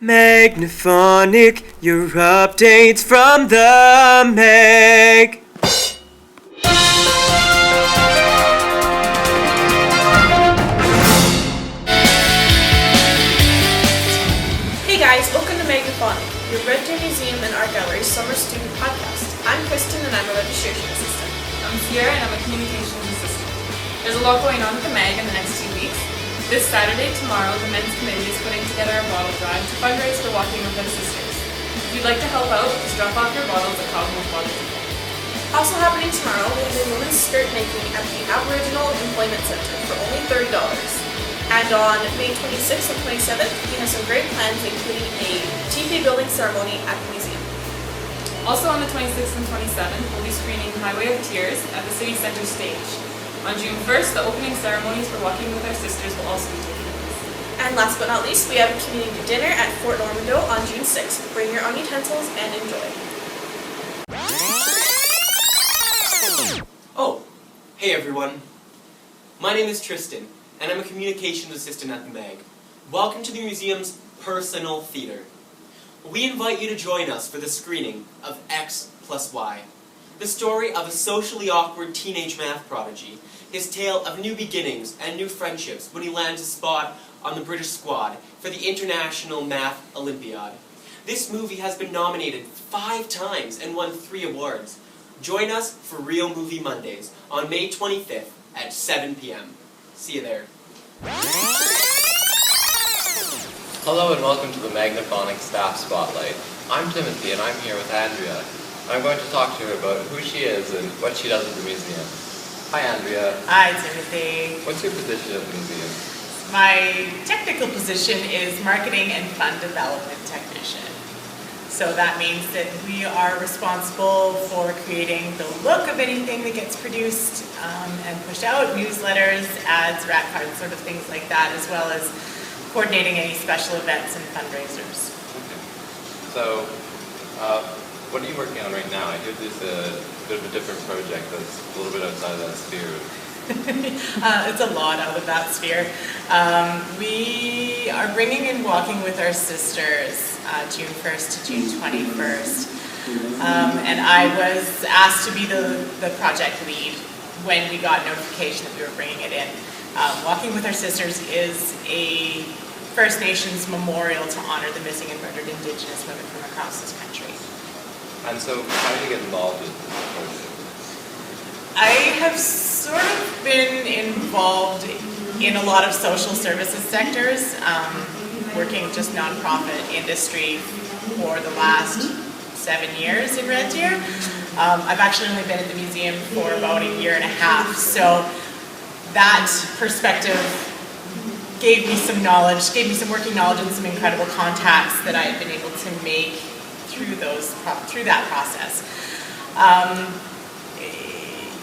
MAGnephonic, your updates from the Mag. Hey guys, welcome to MAGnephonic, your RedDeerMuseum and Art Gallery summer student podcast. I'm Kristen and I'm a registration assistant. I'm Sierra and I'm a communications assistant. There's a lot going on at the Mag in the next 2 weeks. This Saturday, tomorrow, the Men's Committee is putting together a bottle drive to fundraise for Walking with Our Sisters. If you'd like to help out, just drop off your bottles at Cosmos Bottle Depot. Also happening tomorrow, we have a women's skirt making at the Aboriginal Employment Center for only $30. And on May 26th and 27th, we have some great plans including a TP building ceremony at the museum. Also on the 26th and 27th, we'll be screening Highway of Tears at the City Center stage. On June 1st, the opening ceremonies for Walking with Our Sisters will also be taking place. And last but not least, we have a community dinner at Fort Normando on June 6th. Bring your own utensils and enjoy. Oh, hey everyone. My name is Tristan, and I'm a communications assistant at the Mag. Welcome to the museum's personal theater. We invite you to join us for the screening of X plus Y, the story of a socially awkward teenage math prodigy, his tale of new beginnings and new friendships when he lands a spot on the British squad for the International Math Olympiad. This movie has been nominated 5 times and won 3 awards. Join us for Real Movie Mondays on May 25th at 7 p.m. See you there. Hello and welcome to the MAGnephonic Staff Spotlight. I'm Timothy and I'm here with Andrea. I'm going to talk to her about who she is and what she does at the museum. Hi Andrea. Hi Timothy. What's your position at the museum? My technical position is Marketing and Fund Development Technician. So that means that we are responsible for creating the look of anything that gets produced and pushed out, newsletters, ads, rat cards, sort of things like that, as well as coordinating any special events and fundraisers. Okay. So, what are you working on right now? I hear there's a bit of a different project that's a little bit outside of that sphere. It's a lot out of that sphere. We are bringing in Walking with Our Sisters June 1st to June 21st. And I was asked to be the project lead when we got notification that we were bringing it in. Walking with Our Sisters is a First Nations memorial to honor the missing and murdered Indigenous women from across this country. And so, how did you get involved in this project? I have sort of been involved in a lot of social services sectors, working just nonprofit industry for the last 7 years in Red Deer. I've actually only been at the museum for about 1.5 years, so that perspective gave me some knowledge, gave me some working knowledge and some incredible contacts that I had been able to make through that process.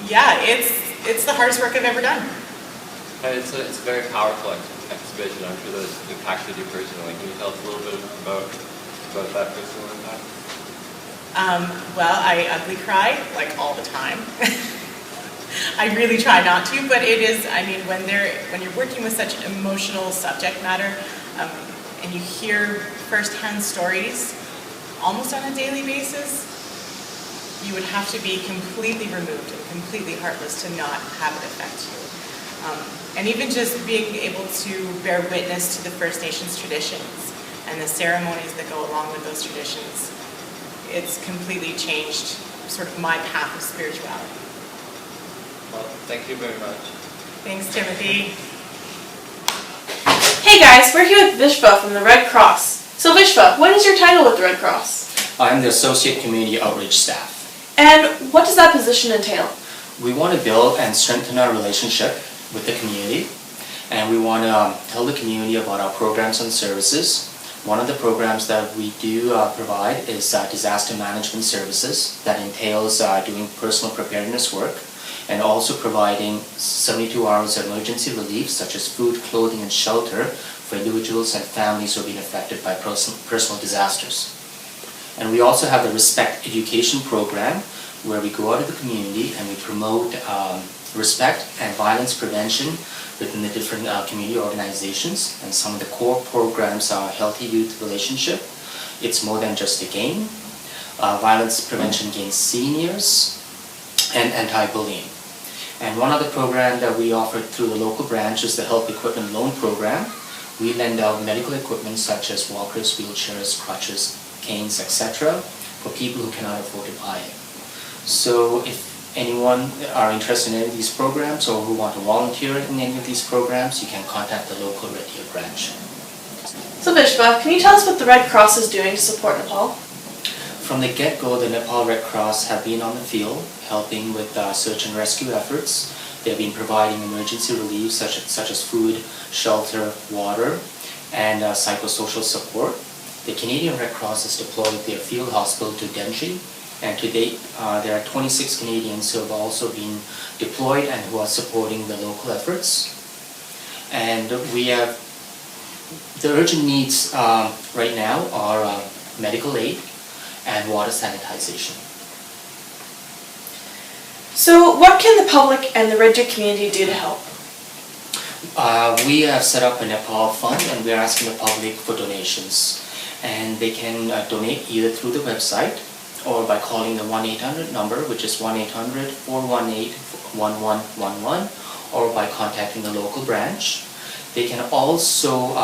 Yeah, it's the hardest work I've ever done. It's a very powerful exhibition. I'm sure that it's impacted you personally. Can you tell us a little bit about that personal impact? Well, I ugly cry like all the time. I really try not to, but it is. I mean, when you're working with such emotional subject matter, and you hear firsthand stories almost on a daily basis, you would have to be completely removed and completely heartless to not have it affect you. And even just being able to bear witness to the First Nations traditions and the ceremonies that go along with those traditions, it's completely changed sort of my path of spirituality. Well, thank you very much. Thanks, Timothy. Hey guys, we're here with Vishva from the Red Cross. So Vishva, what is your title with the Red Cross? I'm the Associate Community Outreach Staff. And what does that position entail? We want to build and strengthen our relationship with the community, and we want to tell the community about our programs and services. One of the programs that we do provide is disaster management services that entails doing personal preparedness work and also providing 72 hours of emergency relief such as food, clothing, and shelter for individuals and families who have been affected by personal disasters. And we also have the Respect Education program where we go out to the community and we promote respect and violence prevention within the different community organizations, and some of the core programs are healthy youth relationship. It's more than just a game. Violence prevention against seniors, and anti-bullying. And one other program that we offer through the local branch is the Help Equipment Loan Program. We lend out medical equipment such as walkers, wheelchairs, crutches, canes, etc. for people who cannot afford to buy it. So if anyone are interested in any of these programs or who want to volunteer in any of these programs, you can contact the local Red Deer branch. So Vishva, can you tell us what the Red Cross is doing to support Nepal? From the get-go, the Nepal Red Cross have been on the field helping with search and rescue efforts. They've been providing emergency relief such as food, shelter, water, and psychosocial support. The Canadian Red Cross has deployed their field hospital to Denji, and to date there are 26 Canadians who have also been deployed and who are supporting the local efforts. And we have the urgent needs right now are medical aid and water sanitization. So what can the public and the Red Deer community do to help? We have set up a Nepal fund and we are asking the public for donations. And they can donate either through the website or by calling the 1-800 number, which is 1-800-418-1111, or by contacting the local branch. They can also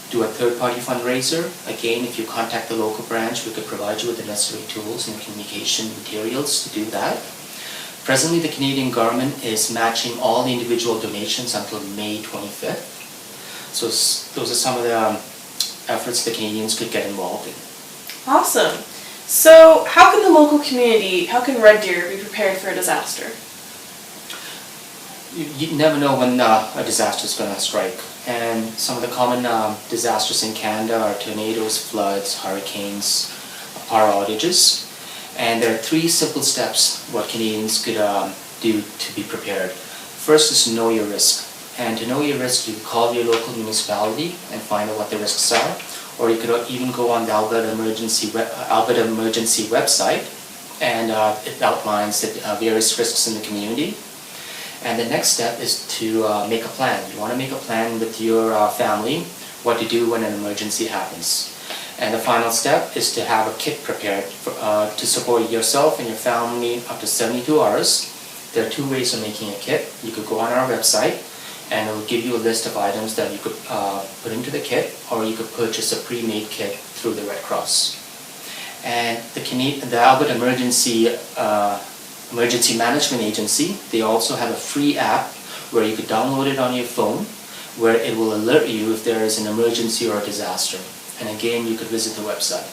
do a third-party fundraiser. Again, if you contact the local branch, we could provide you with the necessary tools and communication materials to do that. Presently, the Canadian government is matching all the individual donations until May 25th. So those are some of the efforts the Canadians could get involved in. Awesome. So how can the local community, how can Red Deer be prepared for a disaster? You never know when a disaster is going to strike. And some of the common disasters in Canada are tornadoes, floods, hurricanes, power outages. And there are 3 simple steps what Canadians could do to be prepared. First is know your risk. And to know your risk, you call your local municipality and find out what the risks are. Or you could even go on the Alberta Emergency website, and it outlines the various risks in the community. And the next step is to make a plan. You want to make a plan with your family what to do when an emergency happens. And the final step is to have a kit prepared to support yourself and your family up to 72 hours. There are 2 ways of making a kit. You could go on our website and it will give you a list of items that you could put into the kit, or you could purchase a pre-made kit through the Red Cross. And the Alberta Emergency Management Agency, they also have a free app where you could download it on your phone, where it will alert you if there is an emergency or a disaster. And again, you could visit the website.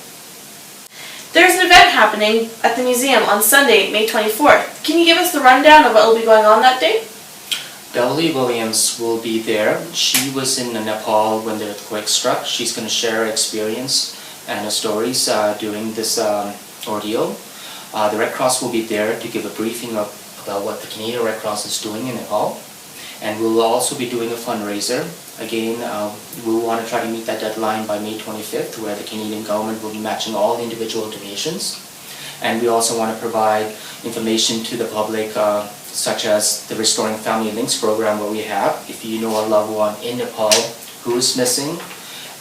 There's an event happening at the museum on Sunday, May 24th. Can you give us the rundown of what will be going on that day? Beverly Williams will be there. She was in Nepal when the earthquake struck. She's going to share her experience and her stories during this ordeal. The Red Cross will be there to give a briefing about what the Canadian Red Cross is doing in Nepal. And we'll also be doing a fundraiser. Again, we want to try to meet that deadline by May 25th, where the Canadian government will be matching all the individual donations. And we also want to provide information to the public, such as the Restoring Family Links program, where we have, if you know a loved one in Nepal who is missing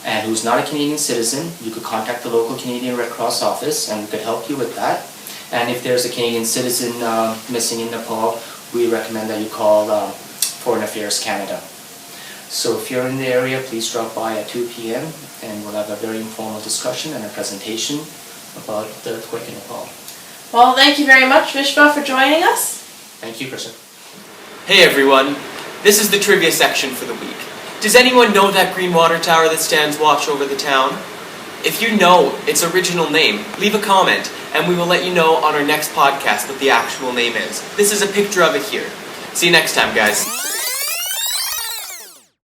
and who's not a Canadian citizen, you could contact the local Canadian Red Cross office and we could help you with that. And if there's a Canadian citizen missing in Nepal, we recommend that you call Foreign Affairs Canada. So if you're in the area, please drop by at 2 p.m. and we'll have a very informal discussion and a presentation about the earthquake in Nepal. Well, thank you very much, Vishva, for joining us. Thank you, Kristen. Hey everyone, this is the trivia section for the week. Does anyone know that green water tower that stands watch over the town? If you know its original name, leave a comment and we will let you know on our next podcast what the actual name is. This is a picture of it here. See you next time, guys.